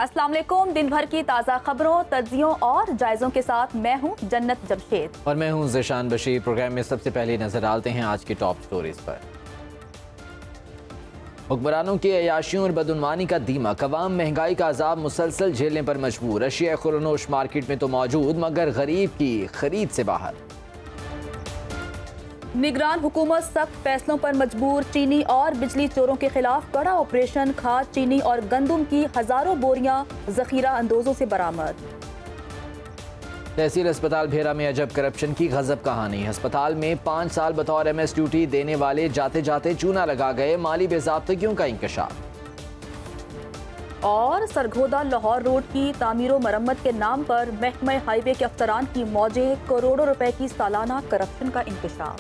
अस्सलाम वालेकुम। दिन भर की ताज़ा खबरों, तज्जियों और जायज़ों के साथ मैं हूं जन्नत जमशेद और मैं हूं ज़ीशान बशीर। प्रोग्राम में सबसे पहले नजर डालते हैं आज की टॉप स्टोरीज पर। हुक्मरानों की अयाशियों और बदउनवानी का दीमक, अवाम महंगाई का अजाब मुसलसल झेलने पर मजबूर। अशिया खुरनोश मार्केट में तो मौजूद मगर गरीब की खरीद से बाहर। निगरान हुकूमत सख्त फैसलों पर मजबूर। चीनी और बिजली चोरों के खिलाफ बड़ा ऑपरेशन। खाद, चीनी और गंदम की हजारों बोरियां जखीरा अंदोजों से बरामद। तहसील अस्पताल भेरा में अजब करप्शन की गजब कहानी। अस्पताल में 5 साल बतौर MS ड्यूटी देने वाले जाते जाते चूना लगा गए। माली बेज़ाब्तगियों का इंकशाफ। और सरगोदा लाहौर रोड की तामीर मरम्मत के नाम पर महकमा हाईवे के अफसरान की मौजें। करोड़ों रुपए की सालाना करप्शन का इंकशाफ।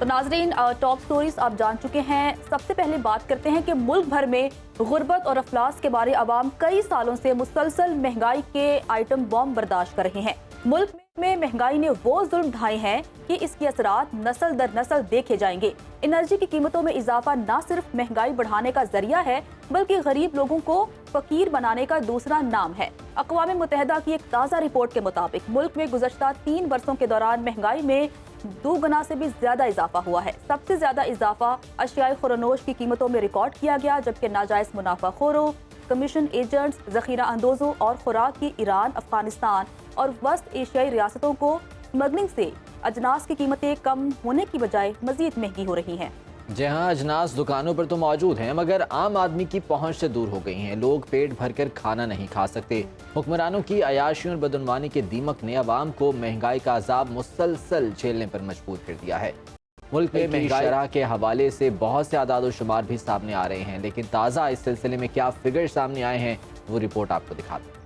तो नाजरीन, टॉप स्टोरीज आप जान चुके हैं। सबसे पहले बात करते हैं कि मुल्क भर में गुर्बत और अफलास के बारे अवाम कई सालों से मुसलसल महंगाई के आइटम बॉम्ब बर्दाश्त कर रहे हैं। मुल्क में महंगाई ने वो जुल्म ढाए हैं कि इसके असरात नस्ल दर नस्ल देखे जाएंगे। एनर्जी की कीमतों में इजाफा न सिर्फ महंगाई बढ़ाने का जरिया है बल्कि गरीब लोगों को फकीर बनाने का दूसरा नाम है। अक़वाम मुत्तहिदा की एक ताज़ा रिपोर्ट के मुताबिक मुल्क में गुज़श्ता 3 वर्षों के दौरान महंगाई में 2 गुना से भी ज्यादा इजाफा हुआ है। सबसे ज्यादा इजाफा अशियाई खुरनोश की कीमतों में रिकॉर्ड किया गया, जबकि नाजायज मुनाफाखोरों, कमीशन एजेंट्स, जखीरा अंदोजों और खुराक की ईरान, अफगानिस्तान और वस्त एशियाई रियासतों को स्मगलिंग से अजनास की कीमतें कम होने की बजाय मजीद महंगी हो रही हैं। जहां अजनास दुकानों पर तो मौजूद हैं मगर आम आदमी की पहुंच से दूर हो गई हैं। लोग पेट भरकर खाना नहीं खा सकते। हुक्मरानों की अयाशियों और बदउनवानी के दीमक ने अवाम को महंगाई का अजाब मुसलसल झेलने पर मजबूर कर दिया है। मुल्क में महंगाई शरह के हवाले से बहुत से आदाद शुमार भी सामने आ रहे हैं, लेकिन ताज़ा इस सिलसिले में क्या फिगर सामने आए हैं वो रिपोर्ट आपको दिखाते हैं।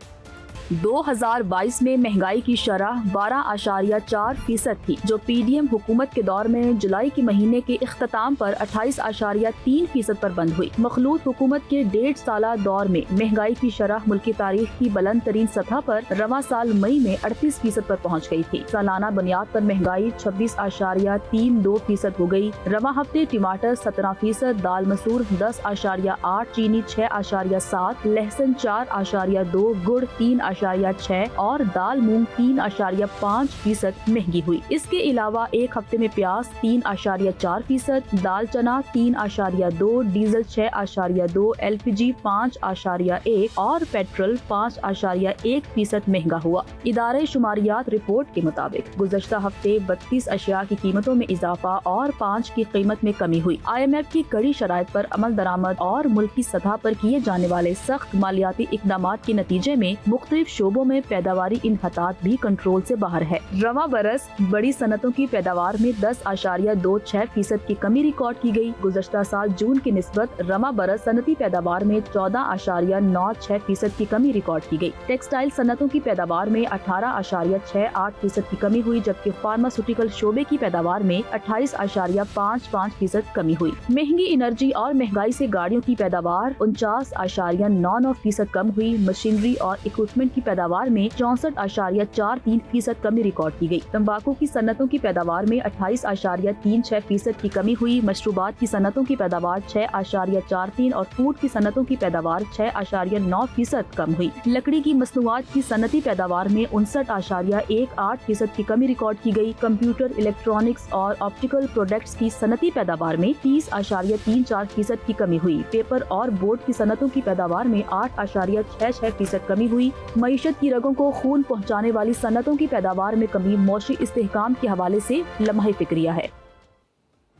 2022 में महंगाई की शरह 12.4% थी, जो PDM हुकूमत के दौर में जुलाई के महीने के इख्तिताम पर 28.3% पर बंद हुई। मखलूत हुकूमत के 1.5 साला दौर में महंगाई की शरह मुल्क की तारीख की बुलंद तरीन सतह पर रवा साल मई में 38% पर पहुँच गई थी। सालाना बुनियाद पर महंगाई 26.32% हो गई। रवा हफ्ते टमाटर 17%, दाल मसूर 10.8, चीनी 6.7, लहसुन 4.2, गुड़ 3.6 और दाल मूंग 3.5% महंगी हुई। इसके अलावा एक हफ्ते में प्याज 3.4%, दाल चना 3.2, डीजल 6.2, LPG 5.1 और पेट्रोल 5.1% महंगा हुआ। इदारे शुमारियात रिपोर्ट के मुताबिक गुज़श्ता हफ्ते 32 अशिया की कीमतों में इजाफा और 5 की कीमत में कमी हुई। IMF की कड़ी शराइत पर अमल दरामद और मुल्की सतह पर किए जाने वाले सख्त मालियाती इकदाम के नतीजे में मुख्तलिफ शोबों में पैदावारी इनहतात भी कंट्रोल से बाहर है। रवा बरस बड़ी सनतों की पैदावार में 10.26% की कमी रिकॉर्ड की गई। गुज़श्ता साल जून की निस्बत रवा बरस सनती पैदावार में 14.96% की कमी रिकॉर्ड की गई। टेक्सटाइल सनतों की पैदावार में 18.68% की कमी हुई, जबकि फार्मास्यूटिकल शोबे की पैदावार में 28.55% कमी हुई। महंगी एनर्जी और महंगाई से गाड़ियों की पैदावार 49.99% कम हुई। मशीनरी और इक्विपमेंट की पैदावार में 64.43% कमी रिकॉर्ड की गई। तंबाकू की सनतों की पैदावार में 28.36% की कमी हुई। मशरूबात की सनतों की पैदावार 6.43 और फूड की सनतों की पैदावार 6.9% कम हुई। लकड़ी की मसनूआत की सनती पैदावार में 59.18% की कमी रिकॉर्ड की गई। कंप्यूटर, इलेक्ट्रॉनिक्स और ऑप्टिकल प्रोडक्ट्स की सनती पैदावार में 30.34% की कमी हुई। पेपर और बोर्ड की सनतों की पैदावार में 8.66% कमी हुई। मईशत की रगों को खून पहुंचाने वाली सनतों की पैदावार में कमी मौशी इस्तेहकाम के हवाले से लम्हा फिक्रिया है।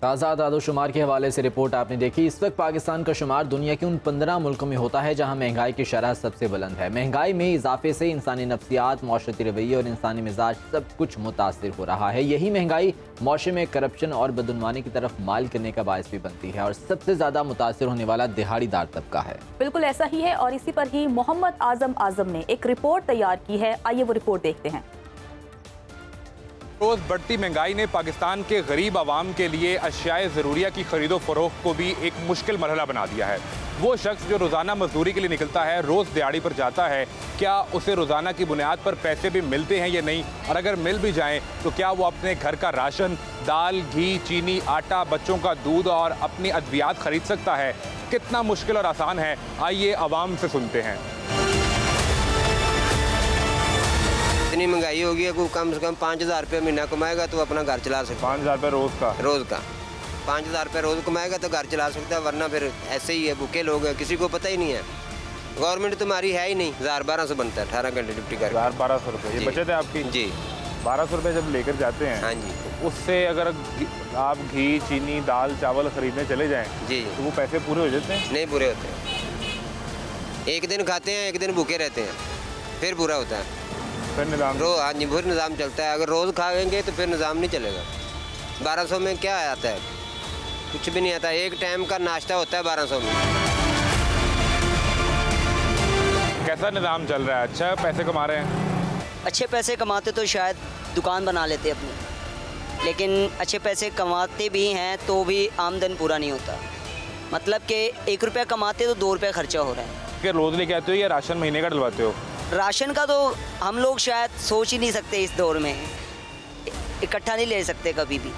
ताज़ा आदाद-ओ-शुमार के हवाले से रिपोर्ट आपने देखी। इस वक्त पाकिस्तान का शुमार दुनिया के उन 15 मुल्कों में होता है जहां महंगाई की शरह सबसे बुलंद है। महंगाई में इजाफे से इंसानी नफ्सियात, माशरती रवैये और इंसानी मिजाज सब कुछ मुतासिर हो रहा है। यही महंगाई माशरे में करप्शन और बदउनवानी की तरफ माइल करने का बायस भी बनती है और सबसे ज्यादा मुतासिर होने वाला दिहाड़ीदार तबका है। बिल्कुल ऐसा ही है और इसी पर ही मोहम्मद आजम ने एक रिपोर्ट तैयार की है। आइए वो रिपोर्ट देखते हैं। रोज़ बढ़ती महंगाई ने पाकिस्तान के गरीब आवाम के लिए अशियाए ज़रूरिया की खरीदो फरोख्त को भी एक मुश्किल मरहला बना दिया है। वो शख्स जो रोज़ाना मजदूरी के लिए निकलता है, रोज़ दिहाड़ी पर जाता है, क्या उसे रोज़ाना की बुनियाद पर पैसे भी मिलते हैं या नहीं, और अगर मिल भी जाएं तो क्या वो अपने घर का राशन, दाल, घी, चीनी, आटा, बच्चों का दूध और अपनी अद्वियात खरीद सकता है? कितना मुश्किल और आसान है, आइए आवाम से सुनते हैं। इतनी महंगाई हो गई है, कोई कम से कम 5,000 रुपये महीना कमाएगा तो अपना घर चला सकता 5,000 रुपये रोज़ का 5,000 रुपये रोज़ कमाएगा तो घर चला सकता है, वरना फिर ऐसे ही है, भूखे लोग हैं, किसी को पता ही नहीं है। गवर्नमेंट तुम्हारी है ही नहीं, 1,000-1,200 बनता है 18 घंटे ड्यूटी करके। 1,000-1,200 रुपये ये जी। बचत है आपकी? जी 1,200 रुपये जब लेकर जाते हैं, हाँ जी तो उससे अगर आप घी, चीनी, दाल, चावल खरीदने चले जाएं जी तो वो पैसे पूरे हो जाते हैं? नहीं पूरे होते हैं, एक दिन खाते हैं, एक दिन भूखे रहते हैं, फिर पूरा होता है। फिर निजाम हाँ जी फिर निज़ाम चलता है, अगर रोज़ खाएंगे तो फिर निज़ाम नहीं चलेगा। 1,200 में क्या आता है, कुछ भी नहीं आता, एक टाइम का नाश्ता होता है 1,200 में। कैसा निज़ाम चल रहा है? अच्छा पैसे कमा रहे हैं? अच्छे पैसे कमाते तो शायद दुकान बना लेते अपनी, लेकिन अच्छे पैसे कमाते भी हैं तो भी आमदन पूरा नहीं होता। मतलब कि 1 रुपया कमाते तो 2 रुपये खर्चा हो रहा है। कि रोज़ लेके आते हो या राशन महीने का डलवाते हो? राशन का तो हम लोग शायद सोच ही नहीं सकते इस दौर में, इकट्ठा नहीं ले सकते कभी भी,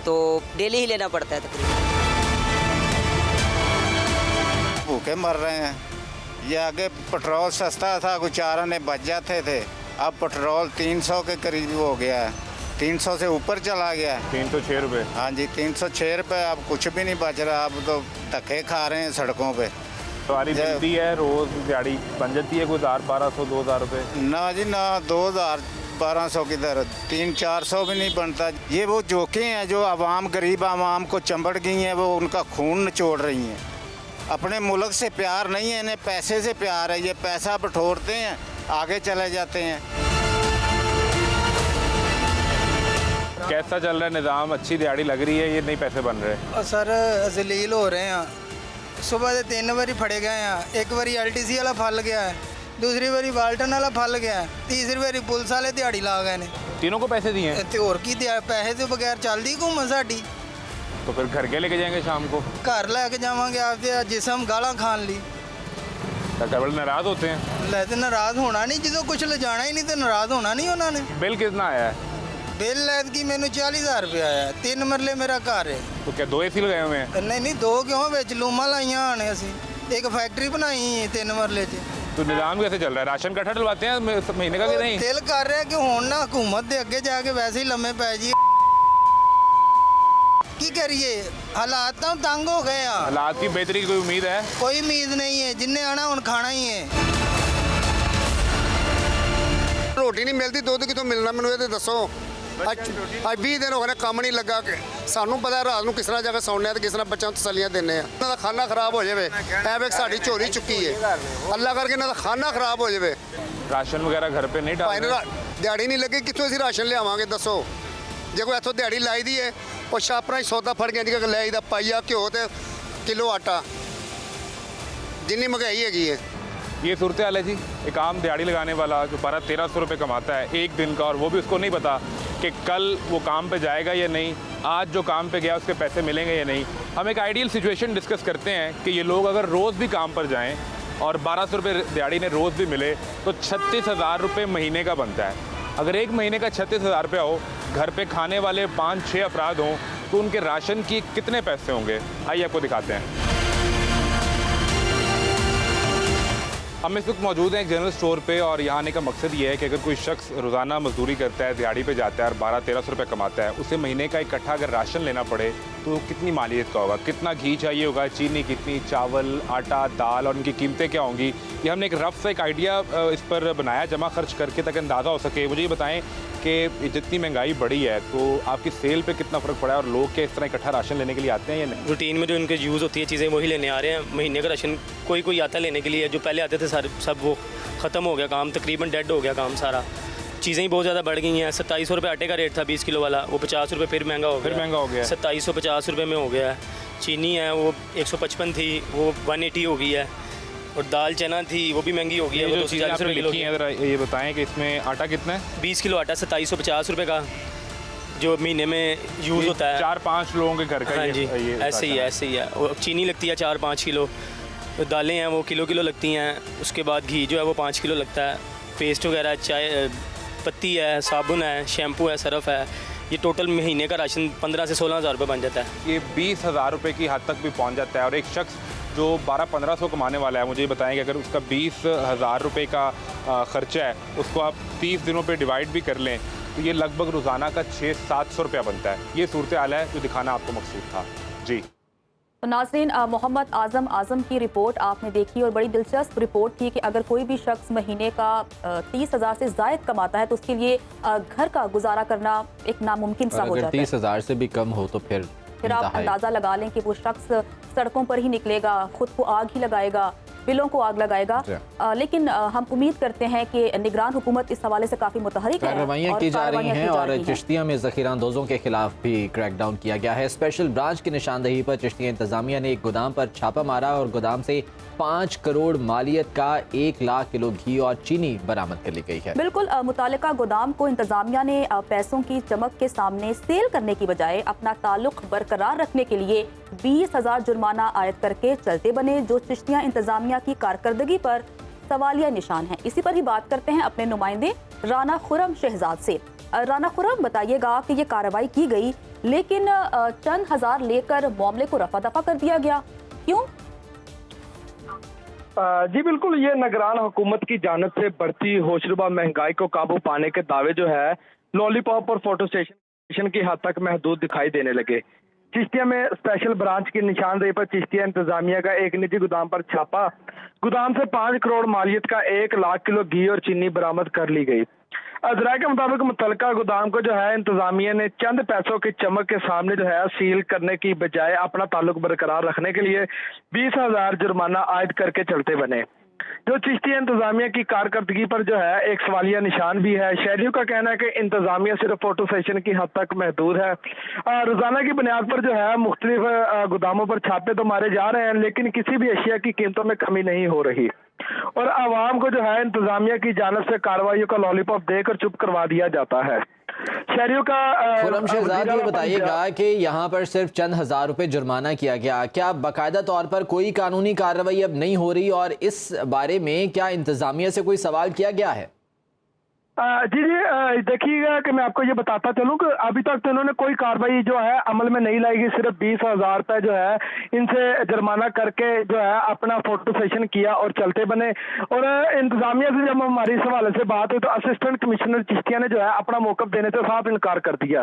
तो डेली ही लेना पड़ता है तकरीबन। भूखे मर रहे हैं। ये आगे पेट्रोल सस्ता था, कुछ 4 आने बच जाते थे, अब पेट्रोल 300 के करीब हो गया है, 300 से ऊपर चला गया है। 306 रुपये? हाँ जी 306 रुपये, अब कुछ भी नहीं बच रहा, अब तो धक्के खा रहे हैं सड़कों पे। सवारी मिलती है रोज़ दिहाड़ी बन जाती है कोई 1,000-1,200 2,000 रुपये? ना जी ना, 2,000-1,200 किधर, 300-400 भी नहीं बनता। ये वो जोखे हैं जो आवाम, गरीब आवाम को चंबड़ गई हैं, वो उनका खून निचोड़ रही हैं। अपने मुल्क से प्यार नहीं है इन्हें, पैसे से प्यार है, ये पैसा बटोरते हैं, आगे चले जाते हैं। कैसा चल रहा है निज़ाम? अच्छी दिहाड़ी लग रही है, ये नहीं पैसे बन रहे? और सर जलील हो रहे हैं, सुबह से 3 बारी फड़े गए हैं। एक बारी LTC वाला फल गया है, दूसरी बारी वाल्टन वाला फल गया है, तीसरी बारी पुलिस वाले दिहाड़ी ला गए ने। तीनों को पैसे दिए हैं? ते होर की पैसे तो बगैर चलदी घूमन साडी। तो फिर घर के लेके जाएंगे शाम को? घर लैके जावांगे आपसे, जिसम गाला खान ली। तो घर वाले नाराज़ होते हैं? ले तो नाराज़ होना नहीं, जो कुछ ले जाना ही नहीं तो नाराज़ होना नहीं उन्होंने। बिल कितना आया है? बिल लैद की मैंने 40,000 रुपया आया, 3 मरले मेरा घर है। तो क्या 2 AC लगाए हुए हैं? नहीं 2 क्यों, बिच लूमा लाइया आने असी, एक फैक्ट्री बनाई 3 मरले च। तो निज़ाम कैसे चल रहा है? राशन इकट्ठा डलवाते हैं महीने का कि नहीं? दिल कर रहा कि हुण ना हुकूमत दे अगे जाके वैसे ही लम्मे पै जी। की करिए, हालात तो तंग हो गए हैं। हालात की बेहतरी की कोई उम्मीद है? कोई उम्मीद नहीं है, जिन्हें आना हुण खाना ही है। ਰੋਟੀ ਨਹੀਂ ਮਿਲਦੀ, ਦੁੱਧ ਕਿਤੋਂ ਮਿਲਣਾ ਮੈਨੂੰ ਇਹ ਤੇ ਦੱਸੋ। ਅੱਜ 20 ਦਿਨ ਹੋ ਗਏ ਨੇ, ਕੰਮ ਨਹੀਂ ਲੱਗਾ ਕਿ ਸਾਨੂੰ ਪਤਾ ਰਾਤ ਨੂੰ ਕਿਸ ਤਰ੍ਹਾਂ ਜਾ ਕੇ ਸੌਂਦੇ ਆ ਤੇ ਕਿਸ ਤਰ੍ਹਾਂ ਬੱਚਿਆਂ ਨੂੰ ਤਸੱਲੀਆਂ ਦਿੰਦੇ ਆ। ਇਹਨਾਂ ਦਾ ਖਾਣਾ ਖਰਾਬ ਹੋ ਜਾਵੇ, ਐਵੇਂ ਸਾਡੀ ਝੋਲੀ ਚੁੱਕੀ ਹੈ, ਅੱਲਾ ਕਰਕੇ ਇਹਨਾਂ ਦਾ ਖਾਣਾ ਖਰਾਬ ਹੋ ਜਾਵੇ। राशन वगैरह घर पे नहीं ਭਾਈ डाल ਨੇ ਦਿਹਾੜੀ ਨਹੀਂ ਲੱਗੀ, ਕਿੱਥੋਂ ਅਸੀਂ ਰਾਸ਼ਨ ਲਿਆਵਾਂਗੇ ਦੱਸੋ। ਜੇ ਕੋਈ ਇੱਥੋਂ ਦਿਹਾੜੀ ਲਾਈ ਦੀ ਹੈ, ਉਹ ਛਾਪਰਾਂ ਹੀ ਸੌਦਾ ਫੜ ਕੇ ਜੀ ਲੈ ਆਈਦਾ, ਪਾਈਆ ਘਿਓ ਤੇ ਕਿਲੋ ਆਟਾ, ਜਿੰਨੀ ਮਹਿੰਗਾਈ ਹੈਗੀ ਹੈ। ये सूरत हाल है जी। एक आम दिहाड़ी लगाने वाला जो 1200-1300 रुपये कमाता है एक दिन का, और वो भी उसको नहीं पता कि कल वो काम पे जाएगा या नहीं, आज जो काम पे गया उसके पैसे मिलेंगे या नहीं। हम एक आइडियल सिचुएशन डिस्कस करते हैं कि ये लोग अगर रोज़ भी काम पर जाएं और 1200 रुपये दिहाड़ी ने रोज़ भी मिले तो 36,000 रुपये महीने का बनता है। अगर एक महीने का 36,000 रुपया हो, घर पे खाने वाले 5-6 अफराद हों तो उनके राशन की कितने पैसे होंगे, आइए आपको दिखाते हैं। हम इस वक्त मौजूद हैं एक जनरल स्टोर पे, और यहाँ आने का मकसद ये है कि अगर कोई शख्स रोज़ाना मजदूरी करता है, दिहाड़ी पे जाता है और 1200-1300 रुपये कमाता है, उसे महीने का इकट्ठा अगर राशन लेना पड़े तो कितनी मालियत का होगा, कितना घी चाहिए होगा, चीनी कितनी, चावल, आटा, दाल, और उनकी कीमतें क्या होंगी। ये हमने एक रफ सा एक आइडिया इस पर बनाया जमा खर्च करके, ताकि अंदाज़ा हो सके। मुझे ये बताएं कि जितनी महंगाई बढ़ी है तो आपकी सेल पे कितना फ़र्क पड़ा है, और लोग क्या इस तरह इकट्ठा राशन लेने के लिए आते हैं या नहीं? रूटीन में जो इनके यूज़ होती है चीज़ें वही लेने आ रहे हैं। महीने का राशन कोई आता है लेने के लिए, जो पहले आते थे सारे सब वो ख़त्म हो गया, काम तकरीबन डेड हो गया काम सारा। चीज़ें ही बहुत ज़्यादा बढ़ गई हैं। 2700 रुपये आटे का रेट था 20 किलो वाला, वो 50 रुपये फिर महंगा हो गया। फिर महंगा हो गया, 2750 रुपये में हो गया है। चीनी है वो 155 थी, वो 180 हो गई है। और दाल चना थी वो भी महंगी हो गई है, वो 240 रुपये किलो लिखी है। ज़रा ये बताएं कि इसमें आटा कितना है? 20 किलो आटा 2750 रुपये का, जो महीने में यूज़ होता है 4-5 लोगों के घर का। हाँ जी, ये ऐसे ही है, ऐसे ही है। और चीनी लगती है 4-5 किलो, तो दालें हैं वो किलो लगती हैं। उसके बाद घी जो है वो 5 किलो लगता है। पेस्ट वगैरह, चाय पत्ती है, साबुन है, शैम्पू है, सरफ है। ये टोटल महीने का राशन 15 से 16 हज़ार रुपये बन जाता है। ये 20,000 रुपये की हद तक भी पहुंच जाता है। और एक शख्स जो 1200-1500 कमाने वाला है, मुझे बताएं कि अगर उसका 20,000 रुपये का ख़र्चा है उसको आप 30 दिनों पे डिवाइड भी कर लें तो ये लगभग रोज़ाना का 600-700 रुपया बनता है। ये सूरत हाल है जो दिखाना आपको मकसूद था। जी तो नाज़रीन, मोहम्मद आज़म की रिपोर्ट आपने देखी और बड़ी दिलचस्प रिपोर्ट थी कि अगर कोई भी शख्स महीने का 30,000 से ज़ायद कमाता है तो उसके लिए घर का गुजारा करना एक नामुमकिन सा हो जाता है। 30,000 से भी कम हो तो फिर आप अंदाज़ा लगा लें कि वो शख्स सड़कों पर ही निकलेगा, खुद को आग ही लगाएगा, बिलों को आग लगाएगा। लेकिन हम उम्मीद करते हैं कि निगरान हुकूमत इस हवाले से काफ़ी मुतहरिक है, कार्रवाइयाँ की जा रही हैं और चिश्तिया में ज़ख़ीराअंदोज़ों के खिलाफ भी क्रैकडाउन किया गया है। स्पेशल ब्रांच की निशानदही पर चिश्तिया इंतजामिया ने एक गोदाम पर छापा मारा और गोदाम से 5 करोड़ मालियत का 1 लाख किलो घी और चीनी बरामद कर ली गई है। बिल्कुल, मुतालिका गोदाम को इंतजामिया ने पैसों की चमक के सामने सेल करने की बजाय अपना ताल्लुक बरकरार रखने के लिए 20,000 जुर्माना आयद करके चलते बने, जो चिश्तिया इंतजामिया की कारकर्दगी पर सवालिया निशान है। इसी पर ही बात करते हैं अपने नुमाइंदे राना खुरम शहजाद से। राना खुरम, बताइएगा कि ये कार्रवाई की गई लेकिन चंद हजार लेकर मामले को रफा दफा कर दिया गया, क्यों? जी बिल्कुल, ये निगरान हुकूमत की जानिब से बढ़ती होशरुबा महंगाई को काबू पाने के दावे जो है लॉलीपॉप और फोटो स्टेशन की हद तक महदूद दिखाई देने लगे। चिश्तिया में स्पेशल ब्रांच की निशानदेही पर चिश्तिया इंतजामिया का एक निजी गोदाम पर छापा, गोदाम से 5 करोड़ मालियत का 1 लाख किलो घी और चीनी बरामद कर ली गई। अजरा के मुताबिक मुतलका गोदाम को जो है इंतजामिया ने चंद पैसों की चमक के सामने जो है सील करने की बजाय अपना ताल्लुक बरकरार रखने के लिए 20,000 जुर्माना आयद करके चलते बने, जो चिश्तिया इंतजामिया की कारकर्दगी पर जो है एक सवालिया निशान भी है। शहरियों का कहना है कि इंतजामिया सिर्फ फोटो सेशन की हद तक महदूद है। रोजाना की बुनियाद पर जो है मुख्तलिफ गोदामों पर छापे तो मारे जा रहे हैं लेकिन किसी भी अशिया की कीमतों में कमी नहीं हो रही और आवाम को जो है इंतजामिया की जानिब से कार्रवाइयों का लॉलीपॉप देकर चुप करवा दिया जाता है। शहरियों का खुरम शहजाद, ये बताइएगा कि यहाँ पर सिर्फ चंद हजार रुपए जुर्माना किया गया, क्या बाकायदा तौर पर कोई कानूनी कार्रवाई अब नहीं हो रही और इस बारे में क्या इंतजामिया से कोई सवाल किया गया है? जी देखिएगा कि मैं आपको ये बताता चलूँ कि अभी तक तो इन्होंने कोई कार्रवाई जो है अमल में नहीं लाएगी। सिर्फ 20,000 रुपये जो है इनसे जुर्माना करके जो है अपना फोटो सेशन किया और चलते बने। और इंतजामिया से जब हमारी इस हवाले से बात हुई तो असिस्टेंट कमिश्नर चिश्तिया ने जो है अपना मौक़िफ़ देने से साफ इनकार कर दिया।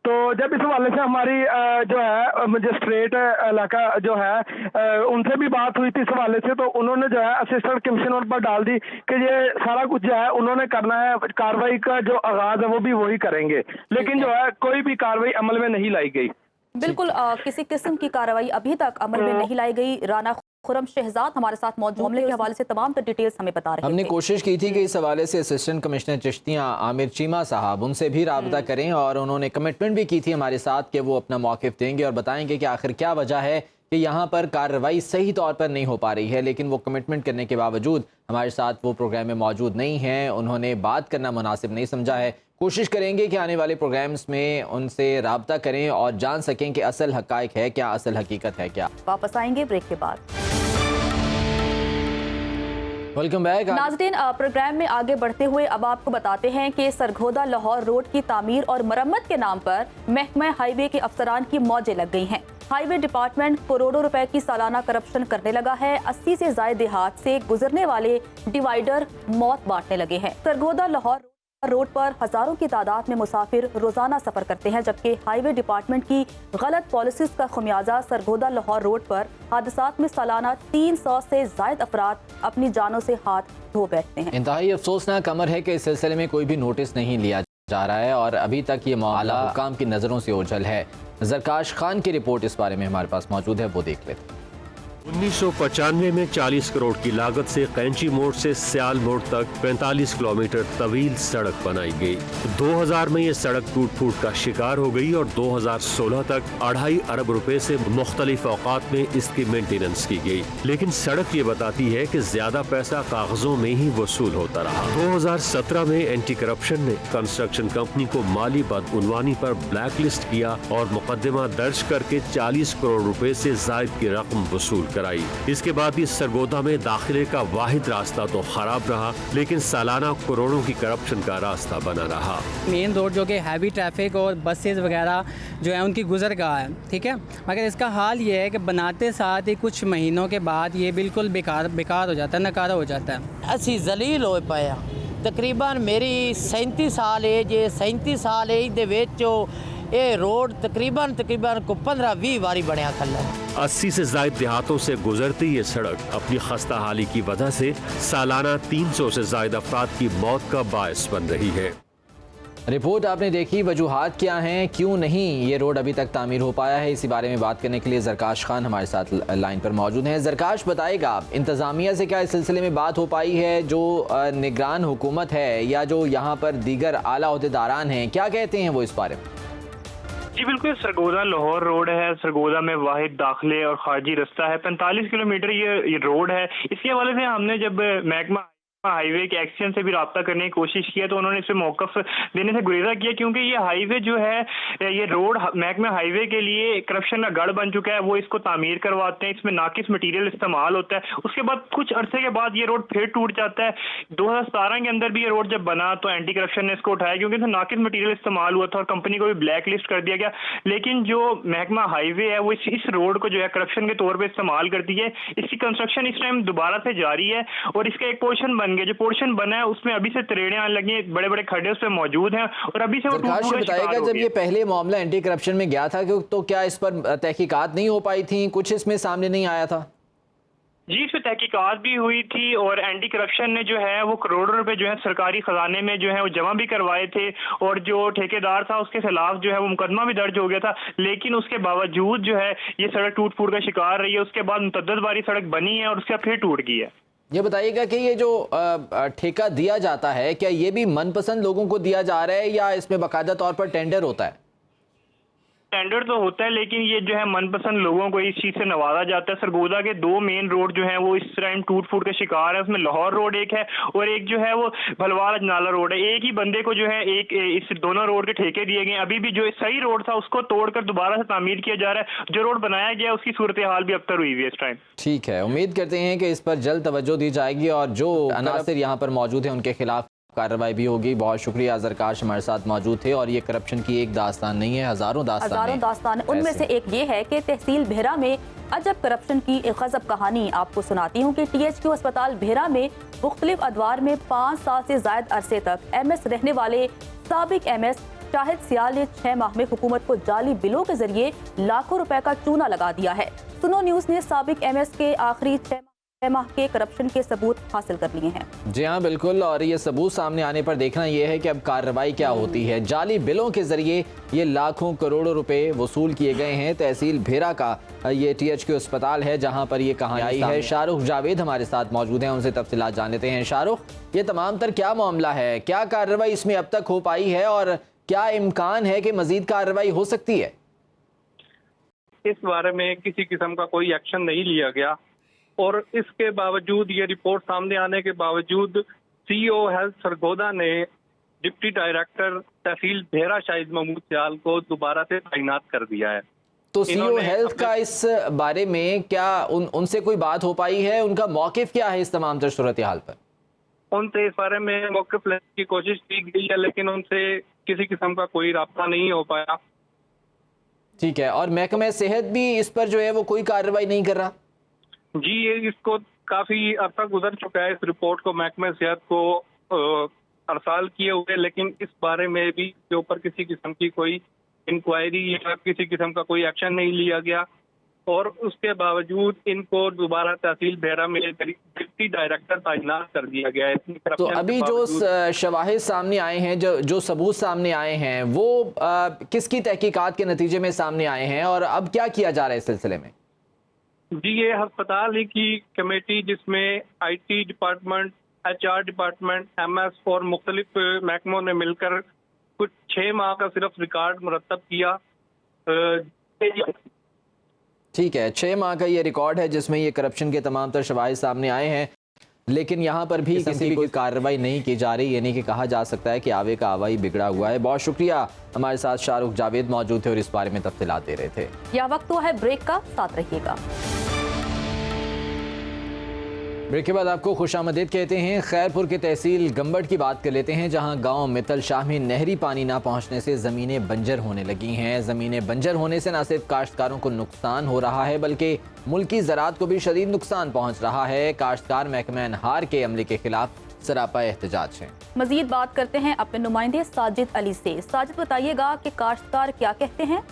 तो जब इस हवाले से हमारी जो है मजिस्ट्रेट इलाका जो है उनसे भी बात हुई थी इस हवाले से, तो उन्होंने जो है असिस्टेंट कमिश्नर पर डाल दी कि ये सारा कुछ जो है उन्होंने करना है, कार्रवाई का जो आगाज है वो भी वही करेंगे, लेकिन जो है कोई भी कार्रवाई अमल में नहीं लाई गई। बिल्कुल, किसी किस्म की कार्रवाई अभी तक अमल में नहीं लाई गई। राना खुरम शहजाद हमारे साथ मौजूद, मामले के हवाले से तमाम डिटेल्स हमें बता रहे हैं। हमने कोशिश की थी कि इस हवाले से असिस्टेंट कमिश्नर चिश्तिया आमिर चीमा साहब उनसे भी राब्ता करें और उन्होंने कमिटमेंट भी की थी हमारे साथ कि वो अपना मौक़िफ़ देंगे और बताएंगे कि आखिर क्या वजह है कि यहाँ पर कार्रवाई सही तौर पर नहीं हो पा रही है, लेकिन वो कमिटमेंट करने के बावजूद हमारे साथ वो प्रोग्राम में मौजूद नहीं हैं। उन्होंने बात करना मुनासिब नहीं समझा है। कोशिश करेंगे कि आने वाले प्रोग्राम्स में उनसे राब्ता करें और जान सकें कि असल हक़ाइक़ है क्या, असल हकीकत है क्या। वापस आएंगे ब्रेक के बाद। वेलकम बैक नाज़रीन, प्रोग्राम में आगे बढ़ते हुए अब आपको बताते हैं कि सरगोदा लाहौर रोड की तामीर और मरम्मत के नाम पर महकमा हाईवे के अफसरान की मौजें लग गई हैं। हाईवे डिपार्टमेंट करोड़ों रुपए की सालाना करप्शन करने लगा है। 80 से ज़ायद देहात से गुजरने वाले डिवाइडर मौत बांटने लगे हैं। सरगोदा लाहौर रोड पर हजारों की तादाद में मुसाफिर रोजाना सफर करते हैं, जबकि हाईवे डिपार्टमेंट की गलत पॉलिसीज का खुमियाजा सरगोदा लाहौर रोड पर हादसात में सालाना 300 से जायद अफराद अपनी जानों से हाथ धो बैठते हैं। इंतहाई अफसोसनाक अमर है कि इस सिलसिले में कोई भी नोटिस नहीं लिया जा रहा है और अभी तक ये मामला हुकाम की नज़रों से ओझल है। जरकाश खान की रिपोर्ट इस बारे में हमारे पास मौजूद है, वो देख लेते हैं। 1995 में 40 करोड़ की लागत से कैंची मोड़ से सियाल मोड़ तक 45 किलोमीटर तवील सड़क बनाई गई। 2000 में ये सड़क टूट फूट का शिकार हो गई और 2016 तक 2.5 अरब रुपए से मुख्तलिफ औकात में इसकी मेंटेनेंस की गई। लेकिन सड़क ये बताती है कि ज्यादा पैसा कागजों में ही वसूल होता रहा। 2017 में एंटी करप्शन ने कंस्ट्रक्शन कंपनी को माली बदउनवानी पर ब्लैक लिस्ट किया और मुकदमा दर्ज करके 40 करोड़ रुपए से जायद की रकम वसूल कराई। इसके बाद भी सरगोदा में दाखिले का वाहिद रास्ता तो खराब रहा, लेकिन सालाना करोड़ों की करप्शन का रास्ता बना रहा। मेन रोड जो कि हैवी ट्रैफिक और बसेस वगैरह जो है उनकी गुजरगाह है, ठीक है, मगर इसका हाल ये है कि बनाते साथ ही कुछ महीनों के बाद ये बिल्कुल बेकार हो जाता है, नकारा हो जाता है। असी जलील हो पाया। तकरीबन मेरी 37 साल एज है, 37 साल एज दे विच ये रोड तकरीबन को 15-20 बारी बनया खल्ला। 80 से ज्यादा देहातों से गुजरती ये सड़क अपनी खस्ता हाली की वजह से सालाना 300 से ज्यादा अफराद की मौत का बायस बन रही है। रिपोर्ट आपने देखी, वजूहात क्या हैं, क्यों नहीं ये रोड अभी तक तामीर हो पाया है, इसी बारे में बात करने के लिए जरकाश खान हमारे साथ लाइन पर मौजूद हैं। जरकाश, बताएगा इंतज़ामिया से क्या इस सिलसिले में बात हो पाई है? जो निगरान हुकूमत है या जो यहाँ पर दीगर आला ओहदेदारान हैं, क्या कहते हैं वो इस बारे में? जी बिल्कुल, सरगोदा लाहौर रोड है। सरगोदा में वाहिद दाखिले और खारजी रास्ता है। 45 किलोमीटर ये रोड है। इसके हवाले से हमने जब महकमा हाईवे के एक्शन से भी रब्ता करने की कोशिश किया तो उन्होंने इस पर मौक़िफ़ देने से गुरेजा किया, क्योंकि ये हाईवे जो है, ये रोड महकमा हाईवे के लिए करप्शन का गढ़ बन चुका है। वो इसको तामीर करवाते हैं, इसमें नाकिस मटीरियल इस्तेमाल होता है, उसके बाद कुछ अरसे के बाद ये रोड फिर टूट जाता है। 2017 के अंदर भी ये रोड जब बना तो एंटी करप्शन ने इसको उठाया, क्योंकि इसमें नाकिस मटीरियल इस्तेमाल हुआ था और कंपनी को भी ब्लैक लिस्ट कर दिया गया। लेकिन जो महकमा हाईवे है वो इस रोड को जो है करप्शन के तौर पर इस्तेमाल करती है। इसकी कंस्ट्रक्शन इस टाइम दोबारा से जारी है और इसका एक पोर्शन बन गया। जो पोर्शन बना है उसमें अभी से तरेड़े आने लगी, बड़े बड़े खड्डे उस पे मौजूद हैं और अभी से वो बताएगा, जब ये पहले मामला एंटी करप्शन में गया था तो क्या इस पर तहकीकात नहीं हो पाई थी? कुछ इसमें सामने नहीं आया था? जी, इस पर तहकीकात भी हुई थी और एंटी करप्शन ने जो है वो करोड़ों रुपए जो है सरकारी खजाने में जो है वो जमा भी करवाए थे और जो ठेकेदार था उसके खिलाफ जो है वो मुकदमा भी दर्ज हो गया था। लेकिन उसके बावजूद जो है ये सड़क टूट फूट का शिकार रही है। उसके बाद मुतअद्दिद बारी सड़क बनी है और उसके बाद फिर टूट गई है। ये बताइएगा कि ये जो ठेका दिया जाता है, क्या ये भी मनपसंद लोगों को दिया जा रहा है या इसमें बाकायदा तौर पर टेंडर होता है? टेंडर तो होता है, लेकिन ये जो है मनपसंद लोगों को इस चीज़ से नवाजा जाता है। सरगोदा के 2 मेन रोड जो हैं वो इस टाइम टूट फूट का शिकार है। उसमें लाहौर रोड एक है और एक जो है वो भलवाल अजनाला रोड है। एक ही बंदे को जो है इस दोनों रोड के ठेके दिए गए। अभी भी जो सही रोड था उसको तोड़कर दोबारा से तामीर किया जा रहा है। जो रोड बनाया गया उसकी सूरत हाल भी अबतर हुई है इस टाइम। ठीक है, उम्मीद करते हैं कि इस पर जल्द तवज्जो दी जाएगी और जो अनासिर यहाँ पर मौजूद है उनके खिलाफ कार्रवाई भी होगी। बहुत शुक्रिया, जरकाश हमारे साथ मौजूद थे। और ये करप्शन की एक दास्तान नहीं है, हजारों दास्तान। उनमें से एक ये है कि तहसील भेरा में अजब करप्शन की एक गजब कहानी आपको सुनाती हूँ कि THQ अस्पताल भेरा में मुख्तलिफ अदवार में 5 साल से ज्यादा अरसे तक MS रहने वाले साबिक MS शाहिद सियाल ने 6 माह में हुकूमत को जाली बिलों के जरिए लाखों रुपए का चूना लगा दिया है। सुनो न्यूज ने साबिक MS के आखिरी 6 माह के करप्शन के सबूत हासिल कर लिए हैं। जी हाँ, बिल्कुल। और ये सबूत सामने आने पर देखना यह है कि अब कार्रवाई क्या होती है। जाली बिलों के जरिए ये लाखों करोड़ों रुपए वसूल किए गए हैं। तहसील भेरा का ये THQ अस्पताल है जहां पर ये कहानी आई है। शाहरुख जावेद हमारे साथ मौजूद हैं, उनसे तफसीलात जान लेते हैं। शाहरुख, ये तमाम तर क्या मामला है, क्या कार्रवाई इसमें अब तक हो पाई है और क्या इम्कान है कि मजीद कार्रवाई हो सकती है? इस बारे में किसी किस्म का कोई एक्शन नहीं लिया गया और इसके बावजूद ये रिपोर्ट सामने आने के बावजूद CEO हेल्थ सरगोदा ने डिप्टी डायरेक्टर तहसील भेरा शाहिद महमूद सियाल को दोबारा से तैनात कर दिया है। तो CEO हेल्थ का इस बारे में क्या उनसे कोई बात हो पाई है? उनका मौकिफ क्या है इस तमाम तर सूरत हाल पर? उनसे इस बारे में मौकिफ लेने की कोशिश की गई है लेकिन उनसे किसी किस्म का कोई राब्ता नहीं हो पाया। ठीक है, और महकमा सेहत भी इस पर जो है वो कोई कार्रवाई नहीं कर रहा? जी, इसको काफी अर्सा गुजर चुका है इस रिपोर्ट को महकमा सेहत को अरसाल किए हुए, लेकिन इस बारे में भी के ऊपर किसी किस्म की कोई इंक्वायरी या किसी किस्म का कोई एक्शन नहीं लिया गया और उसके बावजूद इनको दोबारा तहसील भेरा में डिप्टी डायरेक्टर तैनात कर दिया गया है। तो अभी जो शवाहिद सामने आए हैं, जो सबूत सामने आए हैं, वो किसकी तहकीकात के नतीजे में सामने आए हैं और अब क्या किया जा रहा है इस सिलसिले में? जी, ये अस्पताल ही की कमेटी जिसमें IT department, HR department, MS और मुख्तलिफ महकमों ने मिलकर कुछ 6 माह का सिर्फ रिकॉर्ड मुरतब किया। ठीक है, 6 माह का ये रिकॉर्ड है जिसमें ये करप्शन के तमाम तर शवाहिद सामने आए हैं, लेकिन यहाँ पर भी किसी भी कोई कार्रवाई नहीं की जा रही, यानी कि कहा जा सकता है कि आवे का आवा ही बिगड़ा हुआ है। बहुत शुक्रिया, हमारे साथ शाहरुख जावेद मौजूद थे और इस बारे में तफसीलात दे रहे थे। यह वक्त हुआ है ब्रेक का, साथ रहिएगा। ब्रेक के बाद आपको खुशामदीद कहते हैं। खैरपुर के तहसील गंबट की बात कर लेते हैं, जहां गांव मित्तल शाह में नहरी पानी ना पहुंचने से ज़मीनें बंजर होने लगी हैं। ज़मीनें बंजर होने से न सिर्फ काश्तकारों को नुकसान हो रहा है बल्कि मुल्की ज़राअत को भी शदीद नुकसान पहुंच रहा है। काश्तकार महकमा अनहार के अमले के खिलाफ सरापा एहतजाज है। मजीद बात करते हैं अपने नुमाइंदे साजिद अली से। साजिद, बताइएगा कि काश्तकार क्या कहते हैं।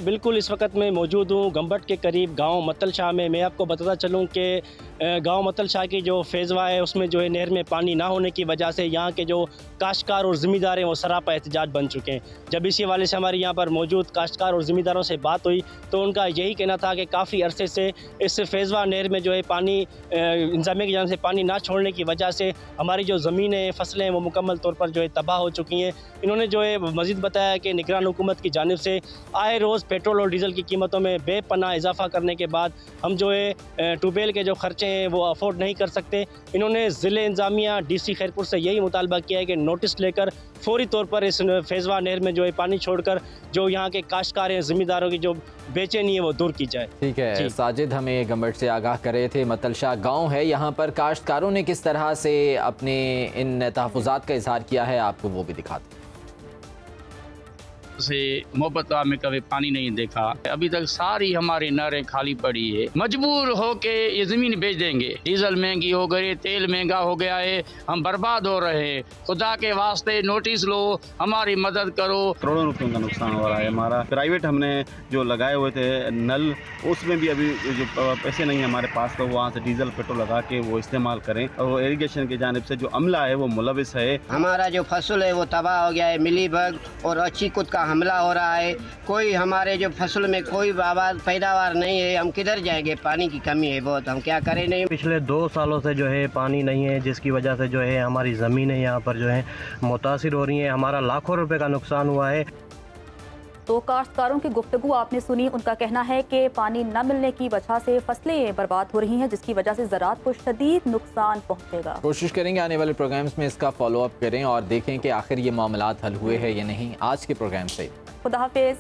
बिल्कुल, इस वक्त मैं मौजूद हूँ गंबट के करीब गांव मतल शाह में। मैं आपको बताता चलूँ कि गांव मतल शाह की जो फेजवा है उसमें जो है नहर में पानी ना होने की वजह से यहाँ के जो काश्तकार और ज़मींदार हैं वो सरापा एहतजाज बन चुके हैं। जब इसी हवाले से हमारे यहाँ पर मौजूद काश्तकार और ज़मींदारों से बात हुई तो उनका यही कहना था कि काफ़ी अरसे से इस फेजवा नहर में जो है पानी इंतज़ामिया की जानिब से पानी ना छोड़ने की वजह से हमारी जो ज़मीनें फसलें वो मुकम्मल तौर पर जो है तबाह हो चुकी हैं। इन्होंने जो है मज़ीद बताया कि निगरान हुकूमत की जानिब से आए रोज़ पेट्रोल और डीज़ल की कीमतों में बेपनाह इजाफा करने के बाद हम जो है ट्यूबवेल के जो खर्चे हैं वो अफोर्ड नहीं कर सकते। इन्होंने ज़िले इंतज़ामिया DC खैरपुर से यही मुतालबा किया है कि नोटिस लेकर फौरी तौर पर इस फेजवा नहर में जो है पानी छोड़कर जो यहाँ के काश्तकार हैं ज़मींदारों की जो बेचैनी है वो दूर की जाए। ठीक है साजिद, हमें गंबट से आगाह कर रहे थे। मतल शाह गाँव है, यहाँ पर काश्तकारों ने किस तरह से अपने इन तहफ़्फ़ुज़ात का इजहार किया है आपको वो भी दिखाते से मोहब्बत में कभी पानी नहीं देखा। अभी तक सारी हमारी नहरें खाली पड़ी है। मजबूर हो के ये जमीन बेच देंगे। डीजल महंगी हो गई, तेल महंगा हो गया है, हम बर्बाद हो रहे हैं। खुदा के वास्ते नोटिस लो, हमारी मदद करो। करोड़ों रुपयों का नुकसान हो रहा है हमारा। प्राइवेट हमने जो लगाए हुए थे नल, उसमें भी अभी जो पैसे नहीं है हमारे पास, तो वहाँ से डीजल पेट्रोल लगा के वो इस्तेमाल करें। और इरिगेशन की जानिब से जो अमला है वो मुलविस है। हमारा जो फसल है वो तबाह हो गया है। मिलीबग और अच्छी कुत का हमला हो रहा है। कोई हमारे जो फसल में कोई पैदावार नहीं है, हम किधर जाएंगे? पानी की कमी है बहुत, हम क्या करें? नहीं, पिछले 2 सालों से जो है पानी नहीं है, जिसकी वजह से जो है हमारी ज़मीनें यहाँ पर जो है मुतासिर हो रही हैं। हमारा लाखों रुपए का नुकसान हुआ है। तो काश्तकारों की गुफ्तगू आपने सुनी। उनका कहना है कि पानी न मिलने की वजह से फसलें बर्बाद हो रही हैं, जिसकी वजह से ज़राअत को शदीद नुकसान पहुंचेगा। कोशिश करेंगे आने वाले प्रोग्राम्स में इसका फॉलो अप करें और देखें कि आखिर ये मामलात हल हुए हैं या नहीं। आज के प्रोग्राम से खुदा हाफिज़।